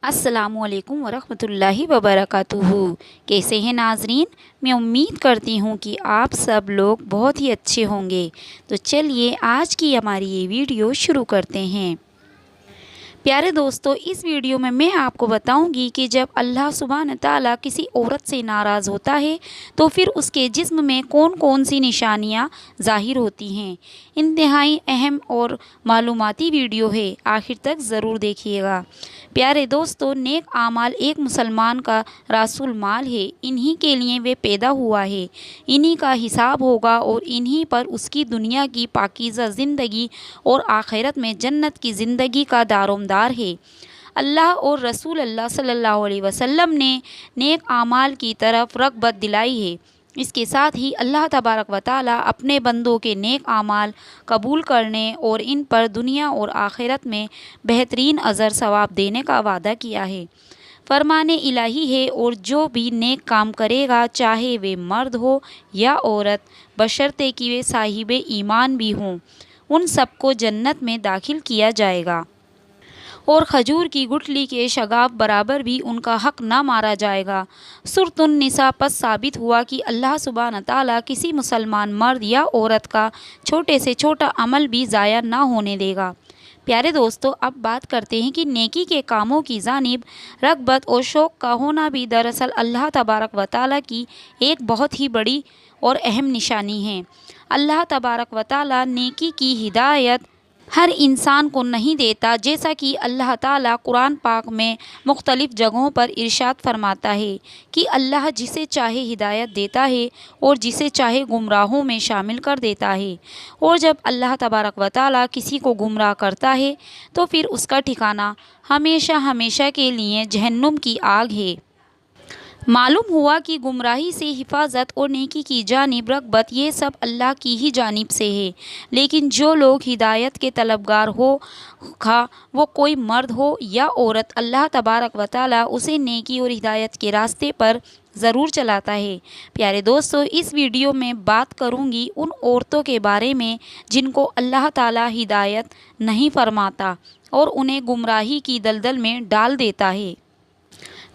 अस्सलाम वालेकुम वरहमतुल्लाहि वबरकातुहू। कैसे हैं नाजरीन? मैं उम्मीद करती हूँ कि आप सब लोग बहुत ही अच्छे होंगे। तो चलिए आज की हमारी ये वीडियो शुरू करते हैं। प्यारे दोस्तों, इस वीडियो में मैं आपको बताऊंगी कि जब अल्लाह सुब्हान ताला किसी औरत से नाराज़ होता है तो फिर उसके जिस्म में कौन कौन सी निशानियां ज़ाहिर होती हैं। इंतहाई अहम और मालूमाती वीडियो है, आखिर तक ज़रूर देखिएगा। प्यारे दोस्तों, नेक आमाल एक मुसलमान का रासुल माल है। इन्हीं के लिए वे पैदा हुआ है, इन्हीं का हिसाब होगा और इन्हीं पर उसकी दुनिया की पाकीज़ा ज़िंदगी और आखिरत में जन्नत की ज़िंदगी का दारोमदार है। अल्लाह और रसूल अल्लाह सल्लल्लाहु अलैहि वसल्लम ने नेक आमाल की तरफ रग़बत दिलाई है। इसके साथ ही अल्लाह तबारक व तआला अपने बंदों के नेक आमाल कबूल करने और इन पर दुनिया और आखिरत में बेहतरीन अजर सवाब देने का वादा किया है। फरमाने इलाही है, और जो भी नेक काम करेगा, चाहे वे मर्द हो या औरत, बशर्ते कि वे साहिब ईमान भी हों, उन सबको जन्नत में दाखिल किया जाएगा और खजूर की गुठली के शगाब बराबर भी उनका हक ना मारा जाएगा। सूरतुन निसा पर साबित हुआ कि अल्लाह सुब्हान ताला किसी मुसलमान मर्द या औरत का छोटे से छोटा अमल भी ज़ाया ना होने देगा। प्यारे दोस्तों, अब बात करते हैं कि नेकी के कामों की जानिब रग़बत और शौक़ का होना भी दरअसल अल्लाह तबारक व तआला की एक बहुत ही बड़ी और अहम निशानी है। अल्लाह तबारक व तआला नेकी की हिदायत हर इंसान को नहीं देता, जैसा कि अल्लाह ताला कुरान पाक में मुख्तलिफ़ जगहों पर इरशाद फरमाता है कि अल्लाह जिसे चाहे हिदायत देता है और जिसे चाहे गुमराहों में शामिल कर देता है। और जब अल्लाह तबारक व तआला किसी को गुमराह करता है तो फिर उसका ठिकाना हमेशा हमेशा के लिए जहन्नुम की आग है। मालूम हुआ कि गुमराही से हिफाजत और नेकी की जानिब रग़बत ये सब अल्लाह की ही जानिब से है। लेकिन जो लोग हिदायत के तलबगार हो, खा वो कोई मर्द हो या औरत, अल्लाह तबारक व तआला उसे नेकी और हिदायत के रास्ते पर ज़रूर चलाता है। प्यारे दोस्तों, इस वीडियो में बात करूँगी उन औरतों के बारे में जिनको अल्लाह ताला हिदायत नहीं फरमाता और उन्हें गुमराही की दलदल में डाल देता है।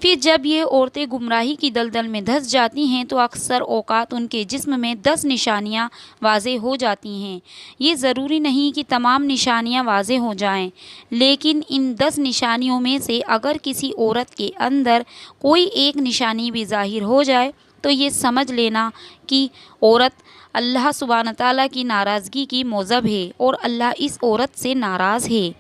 फिर जब ये औरतें गुमराही की दलदल में धंस जाती हैं तो अक्सर औक़ात उनके जिस्म में 10 निशानियाँ वाज़े हो जाती हैं। ये ज़रूरी नहीं कि तमाम निशानियाँ वाज़े हो जाएं, लेकिन इन 10 निशानियों में से अगर किसी औरत के अंदर कोई एक निशानी भी ज़ाहिर हो जाए तो ये समझ लेना कि औरत अल्लाह सुब्हान तआला की नाराज़गी की मौजब है और अल्लाह इस औरत से नाराज़ है।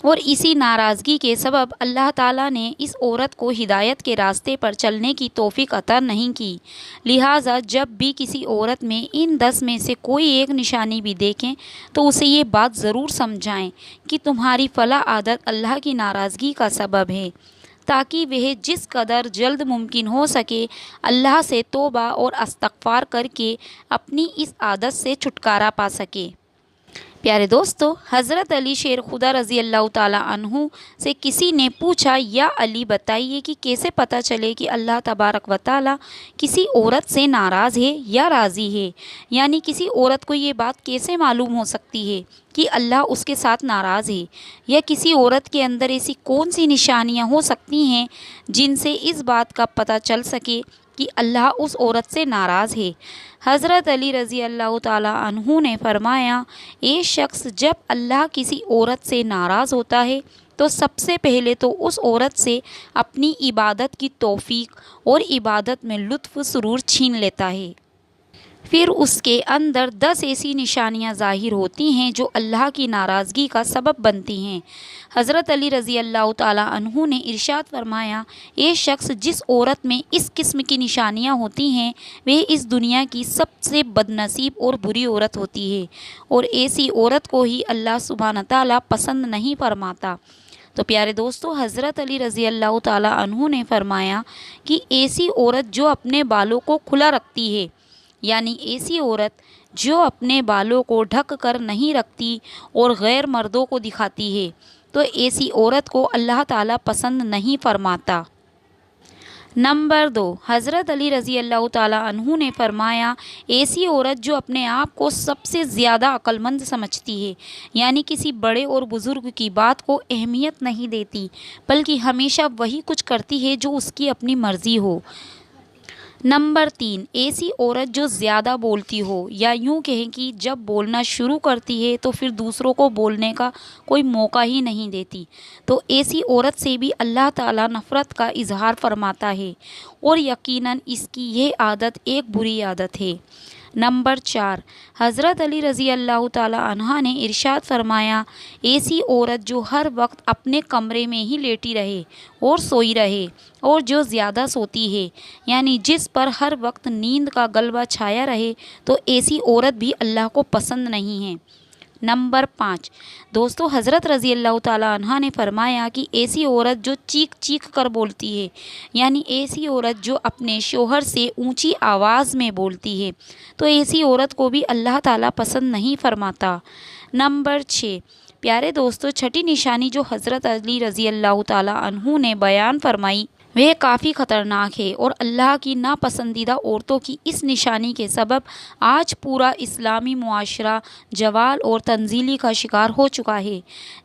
और इसी नाराज़गी के सबब अल्लाह ताला ने इस औरत को हिदायत के रास्ते पर चलने की तौफ़ीक अता नहीं की। लिहाजा जब भी किसी औरत में इन 10 में से कोई एक निशानी भी देखें तो उसे ये बात ज़रूर समझाएं कि तुम्हारी फ़ला आदत अल्लाह की नाराज़गी का सबब है, ताकि वह जिस कदर जल्द मुमकिन हो सके अल्लाह से तौबा और इस्तग़फ़ार करके अपनी इस आदत से छुटकारा पा सके। प्यारे दोस्तों, हज़रत अली शेर खुदा रज़ी अल्लाह ताला अन्हु से किसी ने पूछा, या अली बताइए कि कैसे पता चले कि अल्लाह तबारक व तआला किसी औरत से नाराज़ है या राज़ी है। यानी किसी औरत को ये बात कैसे मालूम हो सकती है कि अल्लाह उसके साथ नाराज़ है, या किसी औरत के अंदर ऐसी कौन सी निशानियाँ हो सकती हैं जिनसे इस बात का पता चल सके कि अल्लाह उस औरत से नाराज़ है। हज़रत अली रज़ी अल्लाह ताला अन्हु ने फरमाया, एक शख्स जब अल्लाह किसी औरत से नाराज़ होता है तो सबसे पहले तो उस औरत से अपनी इबादत की तौफ़ीक और इबादत में लुत्फ़ सुरूर छीन लेता है। फिर उसके अंदर 10 ऐसी निशानियां ज़ाहिर होती हैं जो अल्लाह की नाराज़गी का सबब बनती हैं। हज़रत अली रज़ी अल्लाह ताला अन्हु ने इरशाद फरमाया, एक शख्स जिस औरत में इस किस्म की निशानियां होती हैं वह इस दुनिया की सबसे बदनसीब और बुरी औरत होती है, और ऐसी औरत को ही अल्लाह सुब्हान ताला पसंद नहीं फरमाता। तो प्यारे दोस्तों, हज़रत अली रज़ी अल्लाह ताला अन्हु ने फरमाया कि ऐसी औरत जो अपने बालों को खुला रखती है, यानी ऐसी औरत जो अपने बालों को ढक कर नहीं रखती और गैर मर्दों को दिखाती है, तो ऐसी औरत को अल्लाह ताला पसंद नहीं फरमाता। नंबर 2, हज़रत अली रज़ी अल्लाह ताला अन्हु ने फरमाया, ऐसी औरत जो अपने आप को सबसे ज़्यादा अक्लमंद समझती है, यानी किसी बड़े और बुज़ुर्ग की बात को अहमियत नहीं देती, बल्कि हमेशा वही कुछ करती है जो उसकी अपनी मर्ज़ी हो। नंबर 3, ऐसी औरत जो ज़्यादा बोलती हो, या यूँ कहें कि जब बोलना शुरू करती है तो फिर दूसरों को बोलने का कोई मौका ही नहीं देती। तो ऐसी औरत से भी अल्लाह ताला नफ़रत का इज़हार फरमाता है, और यकीनन इसकी यह आदत एक बुरी आदत है। नंबर 4, हज़रत अली रज़ी अल्लाह ताला अन्हा ने इरशाद फरमाया, ऐसी औरत जो हर वक्त अपने कमरे में ही लेटी रहे और सोई रहे, और जो ज़्यादा सोती है, यानी जिस पर हर वक्त नींद का गलबा छाया रहे, तो ऐसी औरत भी अल्लाह को पसंद नहीं है। नंबर 5, दोस्तों, हज़रत रज़ी अल्लाह ताला अन्हा ने फरमाया कि ऐसी औरत जो चीख चीख कर बोलती है, यानी ऐसी औरत जो अपने शोहर से ऊंची आवाज़ में बोलती है, तो ऐसी औरत को भी अल्लाह ताला पसंद नहीं फरमाता। नंबर 6, प्यारे दोस्तों, छठी निशानी जो हज़रत अली रज़ी अल्लाह ताला अन्हु ने बयान फरमाई वह काफ़ी ख़तरनाक है, और अल्लाह की नापसंदीदा औरतों की इस निशानी के सबब आज पूरा इस्लामी मुआशरा जवाल और तंजीली का शिकार हो चुका है।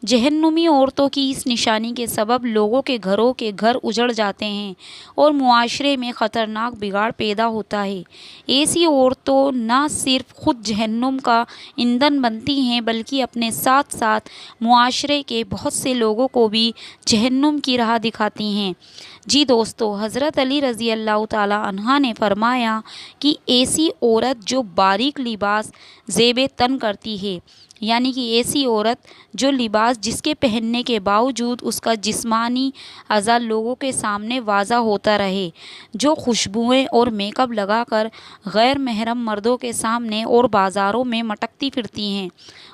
जहन्नुमी औरतों की इस निशानी के सबब लोगों के घरों के घर उजड़ जाते हैं और मुआशरे में ख़तरनाक बिगाड़ पैदा होता है। ऐसी औरतों न सिर्फ ख़ुद जहन्नुम का ईंधन बनती हैं, बल्कि अपने साथ साथ मुआशरे के बहुत से लोगों को भी जहन्नुम की राह दिखाती हैं। जी दोस्तों, हज़रत अली रज़ी अल्लाह ताला अन्हा ने फरमाया कि ऐसी औरत जो बारीक लिबास ज़ेबे तन करती है, यानी कि ऐसी औरत जो लिबास जिसके पहनने के बावजूद उसका जिस्मानी अज़ा लोगों के सामने वाज़ा होता रहे, जो खुशबुएं और मेकअप लगाकर गैर महरम मर्दों के सामने और बाज़ारों में मटकती फिरती हैं,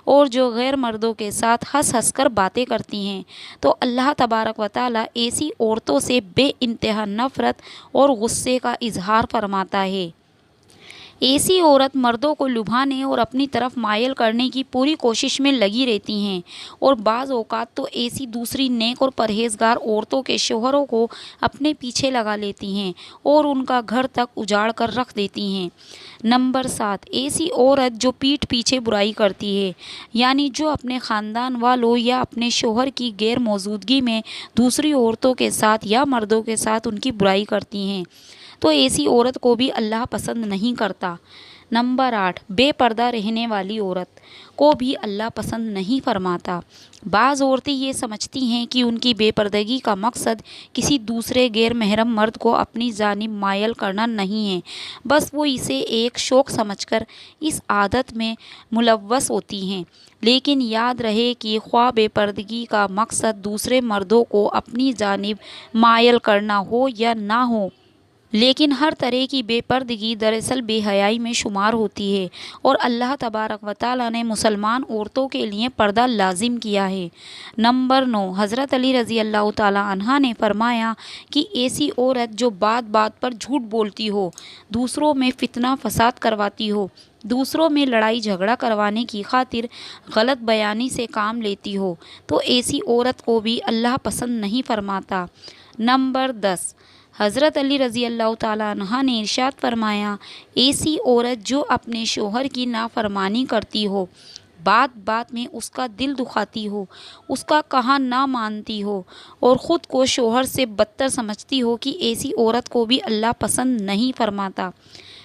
और जो गैर मर्दों के साथ हंस हंस कर बातें करती हैं, तो अल्लाह तबारक व तआला ऐसी औरतों से बेइंतहा नफ़रत और गुस्से का इजहार फरमाता है। ऐसी औरत मर्दों को लुभाने और अपनी तरफ मायल करने की पूरी कोशिश में लगी रहती हैं, और बाज़ औक़ात तो ऐसी दूसरी नेक और परहेज़गार औरतों के शोहरों को अपने पीछे लगा लेती हैं और उनका घर तक उजाड़ कर रख देती हैं। नंबर 7, ऐसी औरत जो पीठ पीछे बुराई करती है, यानी जो अपने ख़ानदान वालों या अपने शोहर की गैर मौजूदगी में दूसरी औरतों के साथ या मर्दों के साथ उनकी बुराई करती हैं, तो ऐसी औरत को भी अल्लाह पसंद नहीं करता। नंबर 8, बेपर्दा रहने वाली औरत को भी अल्लाह पसंद नहीं फरमाता। बाज़ औरतें ये समझती हैं कि उनकी बेपर्दगी का मकसद किसी दूसरे गैर महरम मर्द को अपनी जानिब मायल करना नहीं है, बस वो इसे एक शौक़ समझकर इस आदत में मुलव्वस होती हैं। लेकिन याद रहे कि ख्वाह बेपर्दगी का मकसद दूसरे मर्दों को अपनी जानिब मायल करना हो या ना हो, लेकिन हर तरह की बेपर्दगी दरअसल बेहयाई में शुमार होती है, और अल्लाह तबारक व तआला ने मुसलमान औरतों के लिए पर्दा लाजिम किया है। नंबर 9, हज़रत अली रज़ी अल्लाह ताला अन्हा ने फरमाया कि ऐसी औरत जो बात बात पर झूठ बोलती हो, दूसरों में फितना फसाद करवाती हो, दूसरों में लड़ाई झगड़ा करवाने की खातिर गलत बयानी से काम लेती हो, तो ऐसी औरत को भी अल्लाह पसंद नहीं फरमाता। नंबर 10, हज़रत अली रज़ी अल्लाह ताला अन्हा ने इरशाद फरमाया, ऐसी औरत जो अपने शोहर की नाफरमानी करती हो, बात बात में उसका दिल दुखाती हो, उसका कहा ना मानती हो और ख़ुद को शोहर से बदतर समझती हो, कि ऐसी औरत को भी अल्लाह पसंद नहीं फरमाता।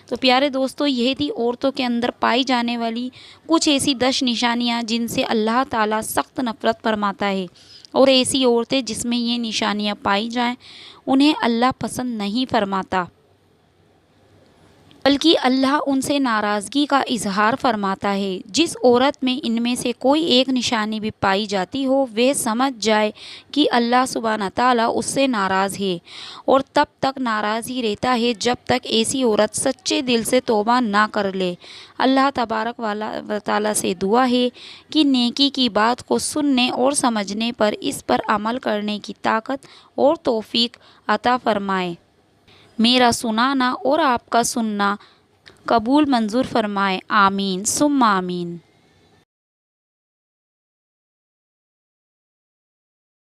तो प्यारे दोस्तों, यह थी औरतों के अंदर पाई जाने वाली कुछ ऐसी 10 निशानियाँ जिनसे अल्लाह ताला सख्त नफ़रत फरमाता है, और ऐसी औरतें जिसमें ये निशानियाँ पाई जाएं उन्हें अल्लाह पसंद नहीं फरमाता, बल्कि अल्लाह उनसे नाराज़गी का इजहार फरमाता है। जिस औरत में इनमें से कोई एक निशानी भी पाई जाती हो, वह समझ जाए कि अल्लाह सुब्हाना ताला उससे नाराज़ है, और तब तक नाराज़ ही रहता है जब तक ऐसी औरत सच्चे दिल से तौबा ना कर ले। अल्लाह तबारक व तआला से दुआ है कि नेकी की बात को सुनने और समझने पर इस पर अमल करने की ताकत और तौफीक अता फरमाए। मेरा सुनाना और आपका सुनना कबूल मंजूर फरमाए। आमीन सुम्मा आमीन।